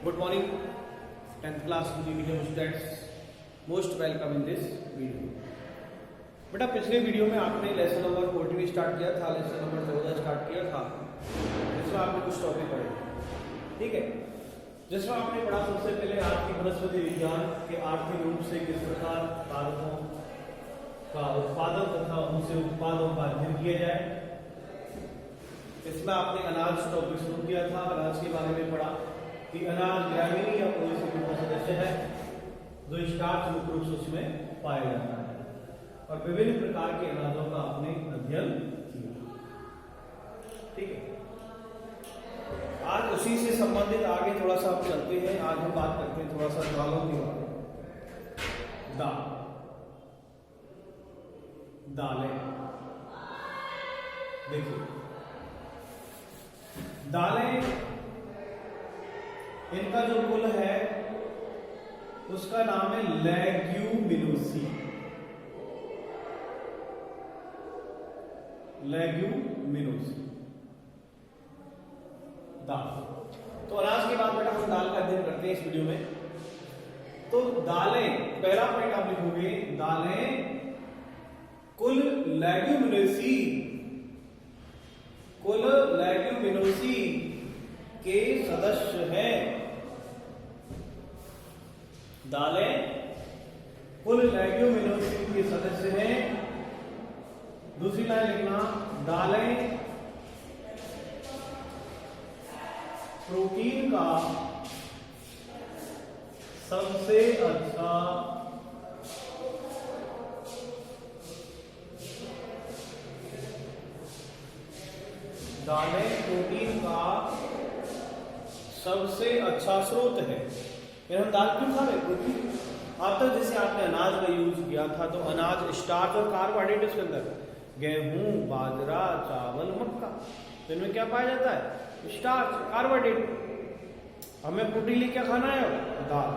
Good morning, 10th class medium students. Most welcome in this video. बेटा पिछले video में आपने लेसन नंबर 14 स्टार्ट किया था, लेसन नंबर 14 स्टार्ट किया था, जिसमें आपने कुछ टॉपिक पढ़े, ठीक है। जिसमें आपने पढ़ा सबसे पहले आपकी वनस्पति विज्ञान के आर्थिक रूप से किस प्रकार कारकों का उत्पादन तथा उनसे उत्पादों का अध्ययन किया जाए। इसमें आपने अनाज टॉपिक शुरू किया था, अनाज के बारे में पढ़ा कि अनाज ग्रामीण या पोषक का सदस्य है जो स्टार्च मुख्य रूप से उसमें पाया जाता है, और विभिन्न प्रकार के अनाजों का आपने अध्ययन किया, ठीक है। आज उसी से संबंधित आगे थोड़ा सा हम चलते हैं। आज हम बात करते हैं थोड़ा सा दालों के बारे में। दालें देखिए, दालें इनका जो कुल है उसका नाम है लेग्यूमिनोसी। लेग्यूमिनोसी दाल। तो अनाज के बाद बेटा हम दाल का अध्ययन करते हैं इस वीडियो में। तो दालें, पहला पॉइंट आप लिखोगे, दालें कुल लेग्यूमिनोसी के सदस्य हैं। दालें कुल लेग्यूमिनोसी के सदस्य हैं। दूसरी लाइन लिखना, दालें प्रोटीन का सबसे अच्छा स्रोत है। हम दाल क्यों खा रहे? क्योंकि अब तक जैसे आपने अनाज का यूज किया था तो अनाज स्टार्च और कार्बोहाइड्रेट उसके अंदर, गेहूं, बाजरा, चावल, मक्का, तो इनमें क्या पाया जाता है? Starch, carbohydrate. हमें प्रोटीन लिए क्या खाना है? दाल,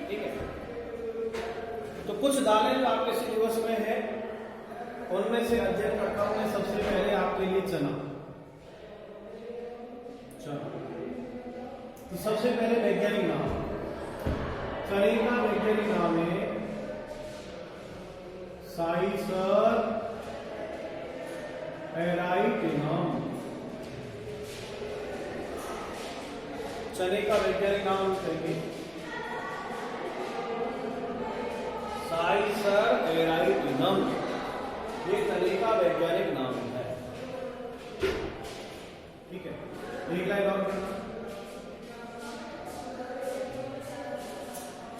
ठीक है। तो कुछ दालें जो आपके सिलेबस में है उनमें से अध्ययन करता हूं मैं सबसे पहले आपके लिए चना। तो सबसे पहले वैज्ञानिक नाम, चने का वैज्ञानिक नाम है साइसर एराइटिनम। चने का वैज्ञानिक नाम कहेंगे साइसर एराइटिनम। ये चने का वैज्ञानिक नाम है, ठीक है। एक लाइन और करना,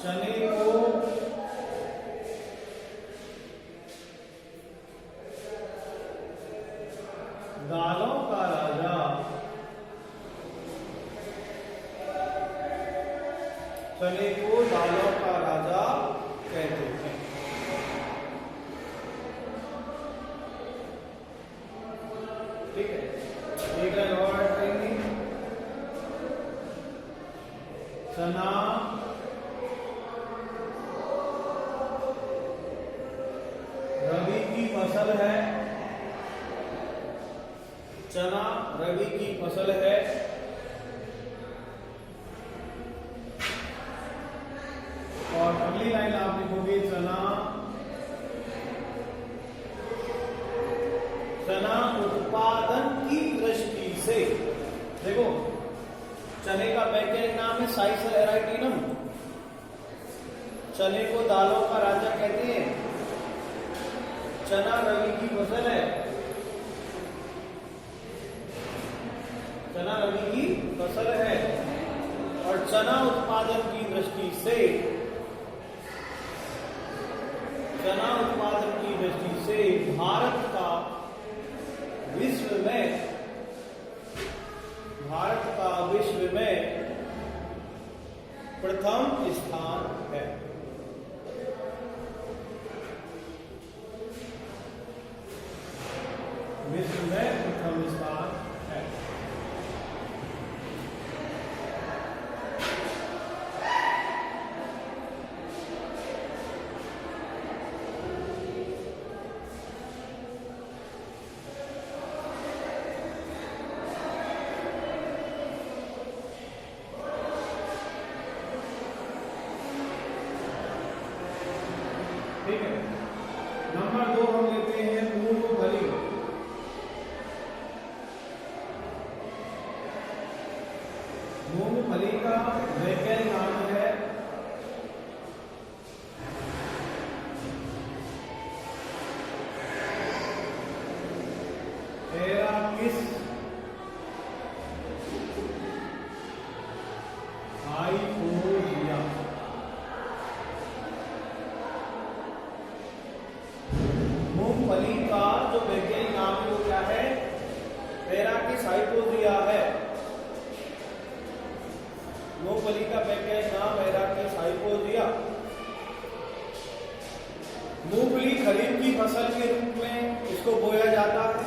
चने को दालों का राजा, चने को दालों का राजा कहते हैं, ठीक है। एक लाइन और करेंगे, चना रबी की फसल है। चना रबी की फसल है। और अगली लाइन आप लिखोगे, चना उत्पादन की दृष्टि से, देखो चने का वैज्ञानिक नाम है साइसर एराइटिनम। चने को दालों का राजा कहते हैं। चना रबी की फसल है। चना रबी की फसल है और चना उत्पादन की दृष्टि से, चना उत्पादन की दृष्टि से भारत का विश्व में प्रथम स्थान है। विश्व में प्रथम स्थान है। मूंगफली का वैज्ञानिक नाम है एराकिस हाइपोरिया। मूंगफली का जो वैज्ञानिक नाम है वो क्या है? एराकिस हाइपोरिया है। मूंगफली का वैज्ञानिक नाम एराकिस हाइपोरिया। मूंगफली खरीफ की फसल के रूप में इसको बोया जाता है।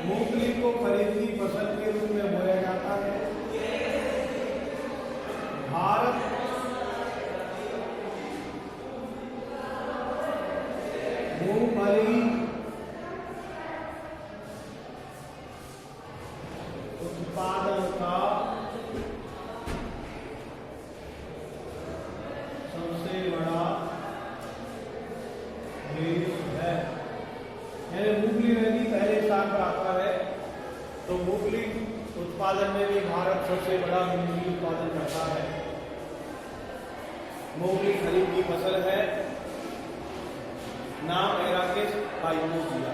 मूंगफली को खरीफ की फसल के रूप में बोया जाता है। भारत मूंगफली उत्पादन का सबसे बड़ा देश है। यानी मूंगफली में भी पहले स्थान पर आता है। तो मूंगफली उत्पादन में भी भारत सबसे बड़ा मूंगफली उत्पादन करता है। मूंगफली खरीफ की फसल है। नाम एराकिस हाइपोरिया।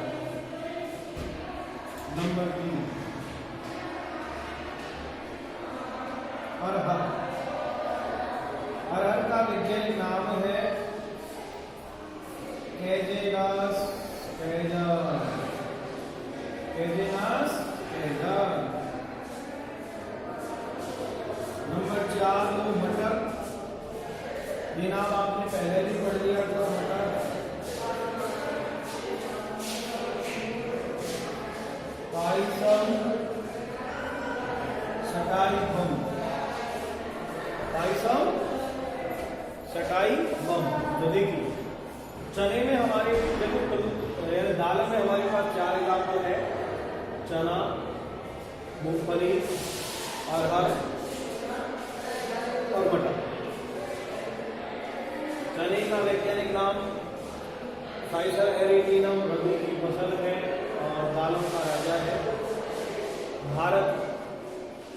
नंबर 3 अरहर। अरहर का वैज्ञानिक नाम है कैजेनस कैजर। कैजेनस कैजर। नंबर 4 मटर। ये नाम आपने पहले भी पढ़ लिया था। मटर पाइसम सटाई बम। पाइसम सटाई बम। तो देखिए चने में हमारे दालों में हमारे पास 4 इलाके हैं। चना, मूंगफली, अरहर और मटर। चने का वैज्ञानिक नाम फाइसर एरिटीनम रबी की फसल है और दालों का राजा है। भारत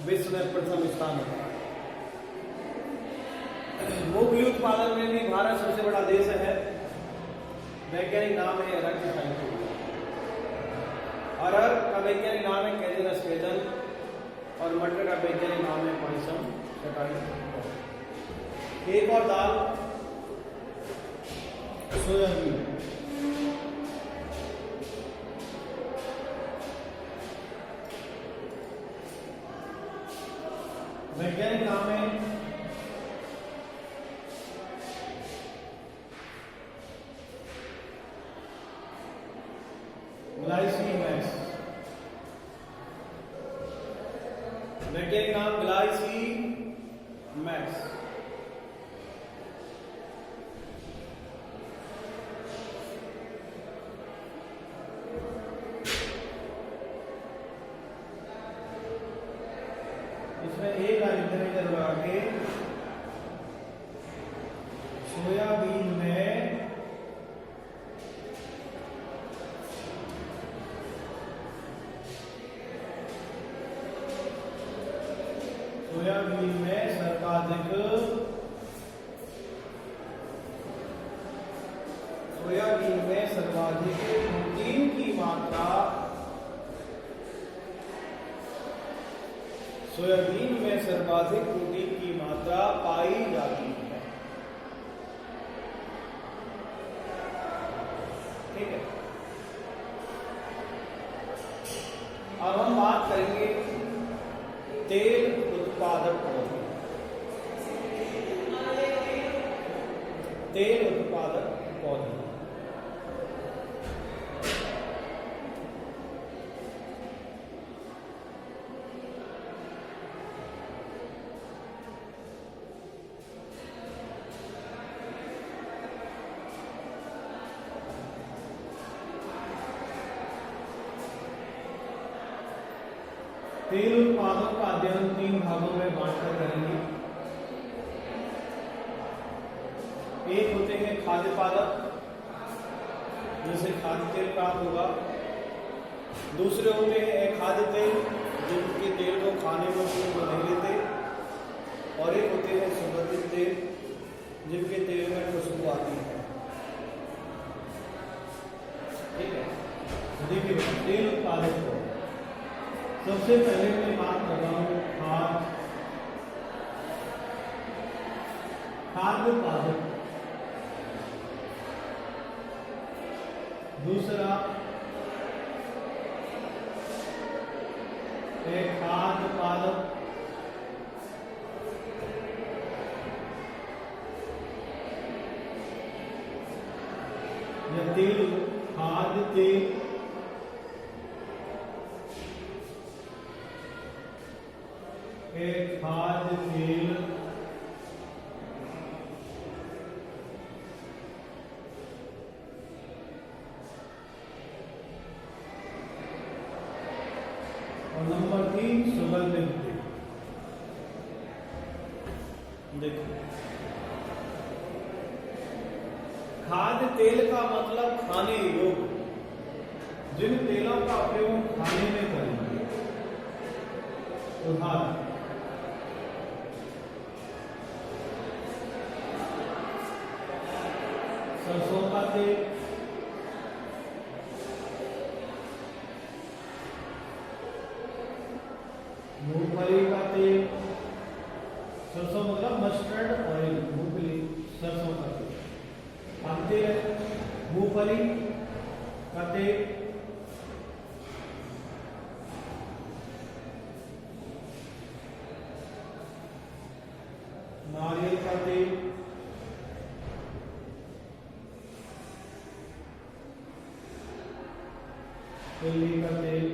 विश्व में प्रथम स्थान है। मूंगफली उत्पादन में भी भारत सबसे बड़ा देश है। वैज्ञानिक नाम है एराकिस हाइपोरिया। अरहर का वैज्ञानिक नाम है कैजेनस कैजर और मटर का वैज्ञानिक नाम है पाइसम सटाई। एक और दाल सोयाबीन। वैज्ञानिक नाम है ग्लाइसिमैक्स। वैज्ञानिक नाम ग्लाइसिमैक्स। इसमें एक इधर लगा के सोयाबीन में सोयाबीन में सर्वाधिक प्रोटीन की मात्रा सोयाबीन में सर्वाधिक प्रोटीन की मात्रा पाई जाती है। ठीक है। अब हम बात करेंगे तेल उत्पादक पौधे। तेल उत्पादक पौधे तेल उत्पादों का अध्ययन 3 भागों में बांटकर करेंगे। एक होते हैं खाद्य पादप, जिससे खाद्य तेल प्राप्त होगा। दूसरे होते हैं अखाद्य तेल, जिनके तेल को खाने में उपयोग नहीं लेते, और एक होते हैं सुगंधित तेल जिनके तेल में खुशबू आती है। ठीक है, देखिए तेल उत्पादक को सबसे पहले मैं बात कर रहा हूँ खाद्य उत्पादक। दूसरा है खाद्य उत्पादक। तेल खाद्य तेल, एक खाद्य तेल। और नंबर 3 सुगंधित तेल। देखिए खाद्य तेल का मतलब खाने योग्य, जिन तेलों का उपयोग खाने में करेंगे। उदाहरण सरसों का तेल, मूंगफली का तेल। सरसों मतलब मस्टर्ड ऑयल, मूंगफली सरसों का तेल। हम तेल मूंगफली का तेल, नारियल का तेल, तिल्ली का तेल।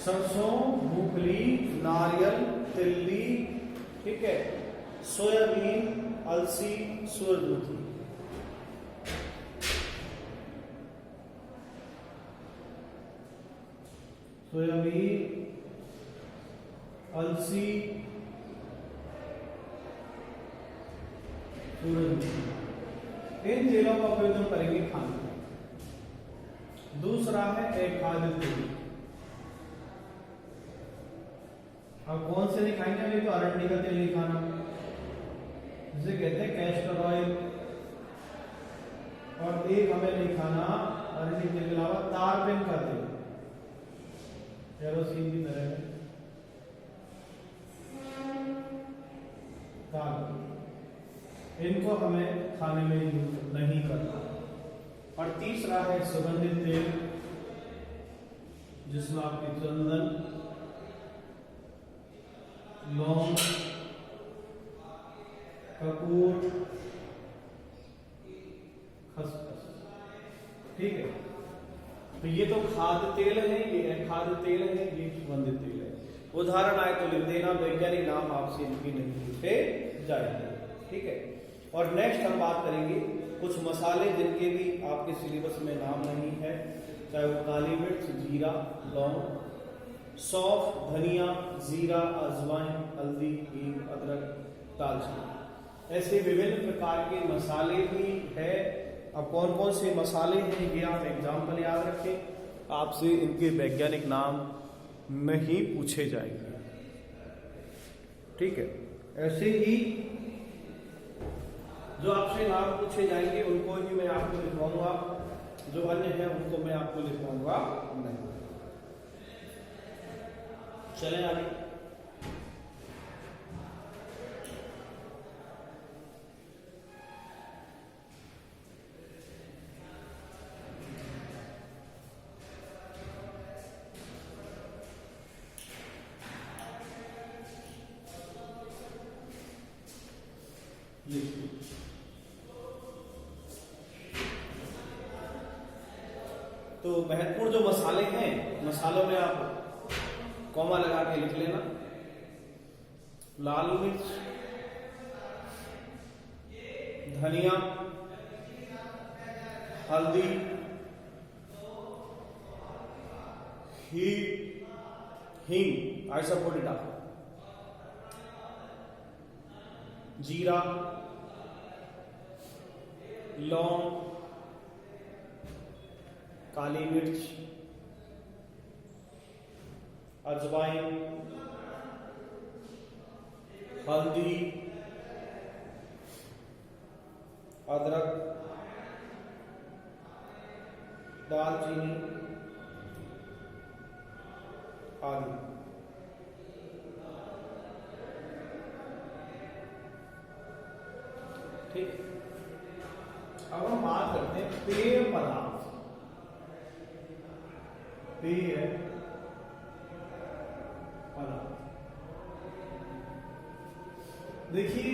सरसों, मूंगफली, नारियल, तिल्ली, ठीक है, सोयाबीन, अलसी, सूरजमुखी। सोयाबीन, अलसी, सूरजमुखी, इन तेलों का उपयोग हम करेंगे खाने में। दूसरा है एक खाद्य तेल। अब कौन से नहीं खाएंगे? अभी तो अरंडी का तेल नहीं खाना, जिसे कहते हैं कैस्टर ऑयल। और एक हमें नहीं खाना अरंडी तेल के अलावा तारपीन का तेल, केरोसिन की तरह है तारपीन। इनको हमें खाने में यूज नहीं करना। और तीसरा है सुगंधित तेल, जिसमें आपकी चंदन, लौंग, कपूर, खसखस। ठीक है, तो ये तो खाद्य तेल है, ये खाद्य तेल है, ये सुगंधित तेल है। उदाहरण आए तो लिख देना, वैज्ञानिक नाम आपसे इनकी नहीं पूछे जाएंगे। ठीक है, और नेक्स्ट हम बात करेंगे कुछ मसाले जिनके भी आपके सिलेबस में नाम नहीं है, चाहे वो काली मिर्च, जीरा, लौंग, सौंफ, धनिया, जीरा, अजवाइन, हल्दी, हींग, अदरक, दालचीनी। ऐसे विभिन्न प्रकार के मसाले भी है। अब कौन कौन से मसाले हैं ये आप एग्जाम्पल याद रखें, आपसे इनके वैज्ञानिक नाम नहीं पूछे जाएंगे। ठीक है, ऐसे ही जो आपसे नाम पूछे जाएंगे उनको ही मैं आपको लिखवाऊंगा, जो अन्य है उनको मैं आपको लिखवाऊंगा नहीं। चलें आगे। तो महत्वपूर्ण जो मसाले हैं, मसालों में आप कॉमा लगा के लिख लेना। लाल मिर्च, धनिया, हल्दी, हींग, आइसोफोटिडा, जीरा, लौंग, काली मिर्च, अजवाइन, हल्दी, अदरक, दालचीनी आदि। ठीक, अब हम बात करते हैं पेय पदार्थ। पेय पदार्थ, देखिए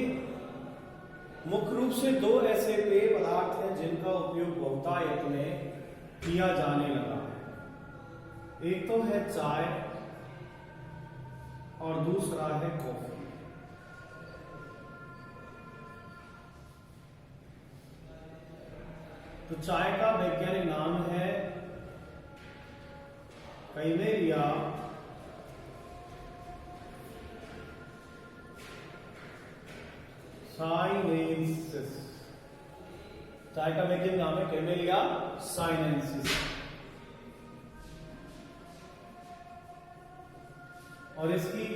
मुख्य रूप से दो ऐसे पेय पदार्थ हैं जिनका उपयोग बहुतायत में किया जाने लगा है। एक तो है चाय और दूसरा है कॉफी। तो चाय का वैज्ञानिक नाम है कैमेलिया साइनेंसिस। चाय का वैज्ञानिक नाम है कैमेलिया साइनेंसिस। और इसकी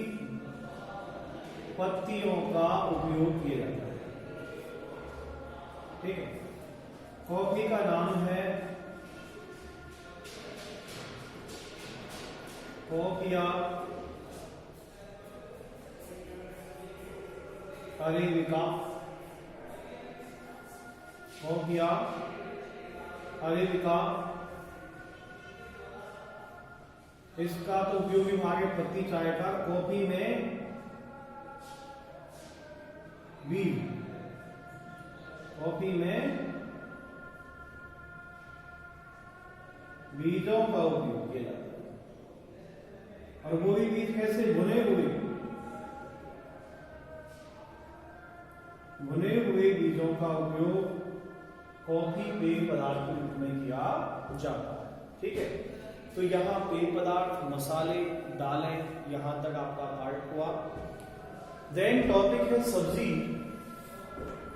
पत्तियों का उपयोग किया जाता है। ठीक है। कॉफी का नाम है कॉफिया अरेबिका। कॉफिया अरेबिका, इसका तो उपयोगी भाग है पत्ती चाय का। कॉफी में बीज, कॉफी में बीजों का उपयोग किया जाता है। और वो भी बीज कैसे? भुने हुए बीजों का उपयोग कॉफी पेय पदार्थ के रूप में किया जाता है। ठीक है। तो यहाँ पेय पदार्थ, मसाले, दालें, यहां तक आपका पार्ट हुआ। देन टॉपिक है सब्जी।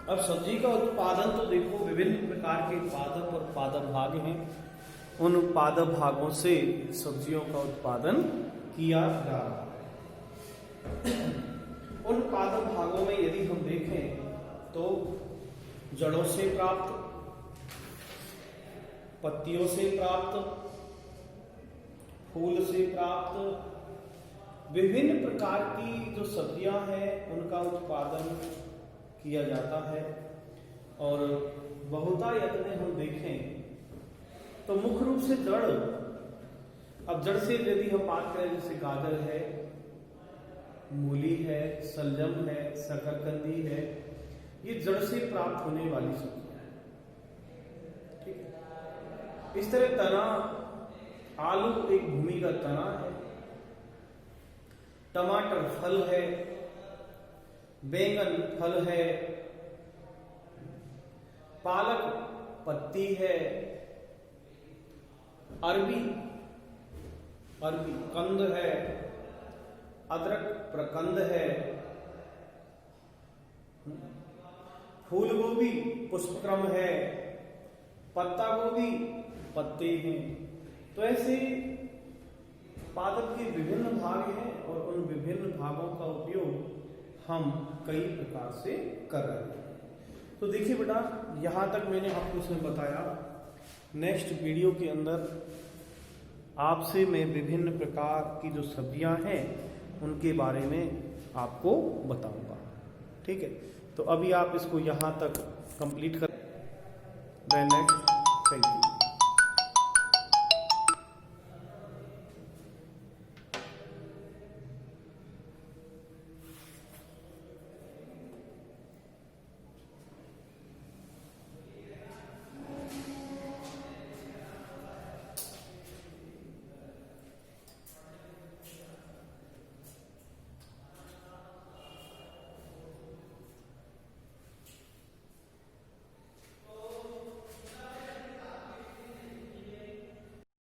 अब सब्जी का उत्पादन तो देखो विभिन्न प्रकार के पादप और पादप भाग हैं। उन पादप भागों से सब्जियों का उत्पादन किया जा रहा है। उन पादप भागों में यदि हम देखें तो जड़ों से प्राप्त, पत्तियों से प्राप्त, फूल से प्राप्त विभिन्न प्रकार की जो सब्जियां हैं उनका उत्पादन किया जाता है। और बहुतायत में हम देखें तो मुख्य रूप से जड़। अब जड़ से यदि हम बात करें जैसे गाजर है, मूली है, सलजम है, शकरकंदी है, ये जड़ से प्राप्त होने वाली सब्जियां हैं। ठीक है। इस तरह तना, आलू एक भूमि का तना है, टमाटर फल है, बैंगन फल है, पालक पत्ती है, अरबी कंद है, अदरक प्रकंद है, फूल गोभी पुष्पक्रम है, पत्ता गोभी पत्ते हैं। तो ऐसे पादप के विभिन्न भाग हैं और उन विभिन्न भागों का उपयोग हम कई प्रकार से कर रहे हैं। तो देखिए बेटा, यहां तक मैंने आपको इसमें बताया। नेक्स्ट वीडियो के अंदर आपसे मैं विभिन्न प्रकार की जो सब्जियां हैं उनके बारे में आपको बताऊंगा। ठीक है। तो अभी आप इसको यहां तक कंप्लीट कर। नेक्स्ट